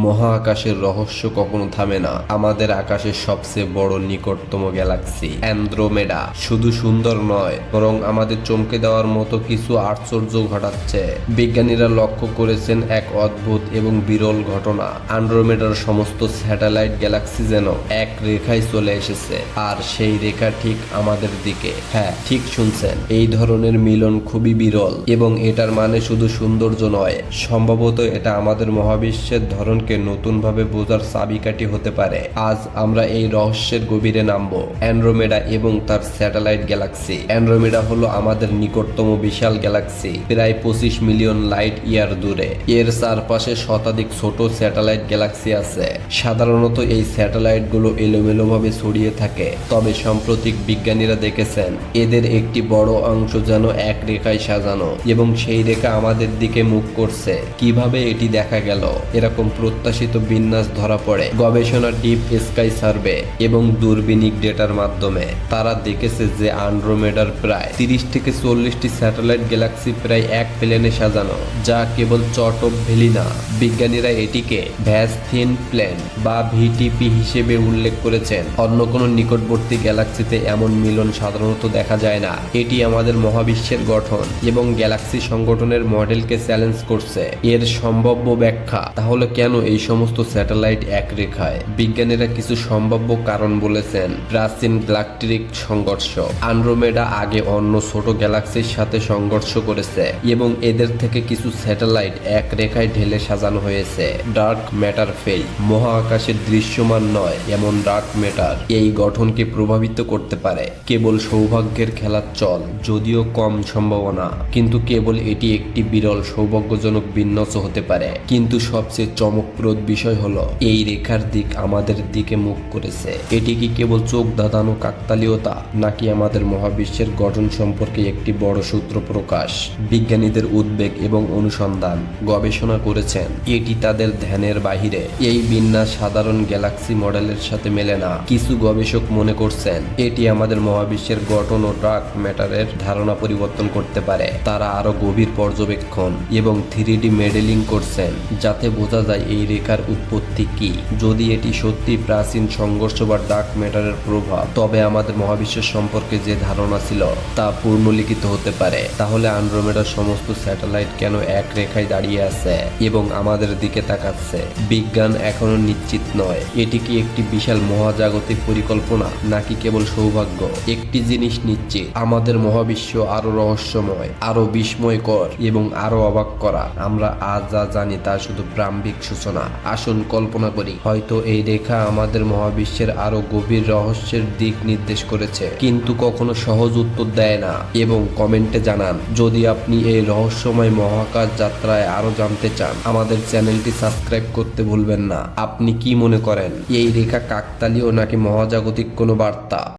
মহাকাশের রহস্য কখনো থামে না। আমাদের আকাশের সবচেয়ে বড় নিকটতম গ্যালাক্সি অ্যান্ড্রোমেডা শুধু সুন্দর নয়, বরং আমাদের চমকে দেওয়ার মতো কিছু আশ্চর্য ঘটাচ্ছে। বিজ্ঞানীরা লক্ষ্য করেছেন এক অদ্ভুত এবং বিরল ঘটনা। অ্যান্ড্রোমেডার সমস্ত স্যাটেলাইট গ্যালাক্সি যেন এক রেখায় চলে এসেছে, আর সেই রেখা ঠিক আমাদের দিকে। হ্যাঁ, ঠিক শুনছেন, এই ধরনের মিলন খুবই বিরল, এবং এটার মানে শুধু সৌন্দর্য নয়, সম্ভবত এটা আমাদের মহাবিশ্বের ধরনকে নতুনভাবে বোঝার চাবিকাঠি হতে পারে। আজ আমরা এই রহস্যের গভীরে নামবো। অ্যান্ড্রোমেডা এবং তার স্যাটেলাইট গ্যালাক্সি। অ্যান্ড্রোমেডা হলো আমাদের নিকটতম বিশাল গ্যালাক্সি, প্রায় 25 মিলিয়ন লাইট ইয়ার দূরে। এর চারপাশে শতাধিক ছোট স্যাটেলাইট গ্যালাক্সি আছে। সাধারণত এই স্যাটেলাইটগুলো এলোমেলোভাবে ছড়িয়ে থাকে, তবে সাম্প্রতিক বিজ্ঞানীরা দেখেছেন এদের একটি বড় অংশ যেন এক রেখায় সাজানো, এবং সেই রেখা আমাদের দিকে মুখ করছে। কিভাবে এটি দেখা গেল? এরকম প্রত্যাশিত বিন্যাস ধরা পড়ে গবেষণা ডিপ স্কাই সার্ভে এবং দূরবীনিক ডেটার মাধ্যমে। তারা দেখেছে যে অ্যান্ড্রোমেডার প্রায় 30 থেকে 40টি স্যাটেলাইট গ্যালাক্সি প্রায় এক প্লেনে সাজানো, যা কেবল চট অফ ভ্যালি না। বিজ্ঞানীরা এটিকে ভ্যাজ থিন প্লেন বা ভিটিপি হিসেবে উল্লেখ করেছেন। অন্য কোনো নিকটবর্তী গ্যালাক্সিতে এমন মিলন সাধারণত দেখা যায় না। এটি আমাদের মহাবিশ্বের গঠন এবং গ্যালাক্সি সংগঠনের মডেলকে চ্যালেঞ্জ করছে। এর সম্ভাব্য ব্যাখ্যা, তাহলে কেন এই সমস্ত স্যাটেলাইট এক রেখায়? বিজ্ঞানীরা কিছু সম্ভাব্য কারণ বলেছেন। প্রাচীন গ্যালাকটিক সংঘর্ষ। অ্যান্ড্রোমেডা আগে অন্য ছোট গ্যালাক্সির সাথে সংঘর্ষ করেছে, এবং এদের থেকে কিছু স্যাটেলাইট এক রেখায় ঢেলে সাজানো হয়েছে। Dark matter field. মহাকাশের দৃশ্যমান নয় এমন ডার্ক ম্যাটার এই গঠনকে প্রভাবিত করতে পারে। কেবল সৌভাগ্যের খেলার চল, যদিও কম সম্ভাবনা, কিন্তু কেবল এটি একটি বিরল সৌভাগ্যজনক বিন্যাস হতে পারে। কিন্তু সবচেয়ে চমকপ্রদ বিষয় হলো এই রেখার দিক আমাদের দিকে মুখ করেছে। এটি কি কেবল চোখ ধাঁধানো কাকতালীয়তা, নাকি আমাদের মহাবিশ্বের গঠন সম্পর্কে একটি বড় সূত্র প্রকাশ? বিজ্ঞানীদের উদ্বেগ এবং অনুসন্ধান গবেষণা করেছেন এটি তাদের ধ্যানের বাহিরে। এই বিন্যাস সাধারণ গ্যালাক্সি মডেলের সাথে মেলে না। কিছু গবেষক মনে করছেন এটি আমাদের মহাবিশ্বের গঠন ও ডার্ক ম্যাটারের ধারণা পরিবর্তন করতে পারে। তারা আরো গভীর পর্যবেক্ষণ এবং 3D মডেলিং করছেন, যাতে বোঝা যায় এই রেখার উৎপত্তি কি। যদি এটি সত্যি প্রাচীন সংঘর্ষ বা ডার্ক ম্যাটারের প্রভাব, তবে আমাদের মহাবিশ্বের সম্পর্কে যে ধারণা ছিল তা পুনর্লিখিত হতে পারে। তাহলে অ্যান্ড্রোমেডার সমস্ত স্যাটেলাইট কেন এক রেখায় দাঁড়িয়ে আছে এবং আমাদের দিকে তাকাচ্ছে? বিজ্ঞান এখনো নিশ্চিত নয়। এটি কি একটি বিশাল মহাজাগতিক পরিকল্পনা, নাকি কেবল সৌভাগ্য? একটি জিনিস নিশ্চিত, আমাদের মহাবিশ্ব আরো রহস্যময়, আরো বিস্ময়কর এবং আরো অবাক করা। আমরা আজ যা জানি তা শুধু প্রারম্ভিক সূচনা। আসুন কল্পনা করি, হয়তো এই রেখা আমাদের মহাবিশ্বের আরো গভীর রহস্যের দিক নির্দেশ করেছে, কিন্তু কখনো সহজ উত্তর দেয় না। এবং কমেন্টে জানান যদি আপনি এই রহস্যময় মহাকাশ যাত্রায় আরো জানতে চান। আমাদের চ্যানেলটি সাবস্ক্রাইব করতে ভুলবেন না। আপনি কি মনে করেন, এই রেখা কাকতালীয় নাকি মহাজাগতিক কোনো বার্তা?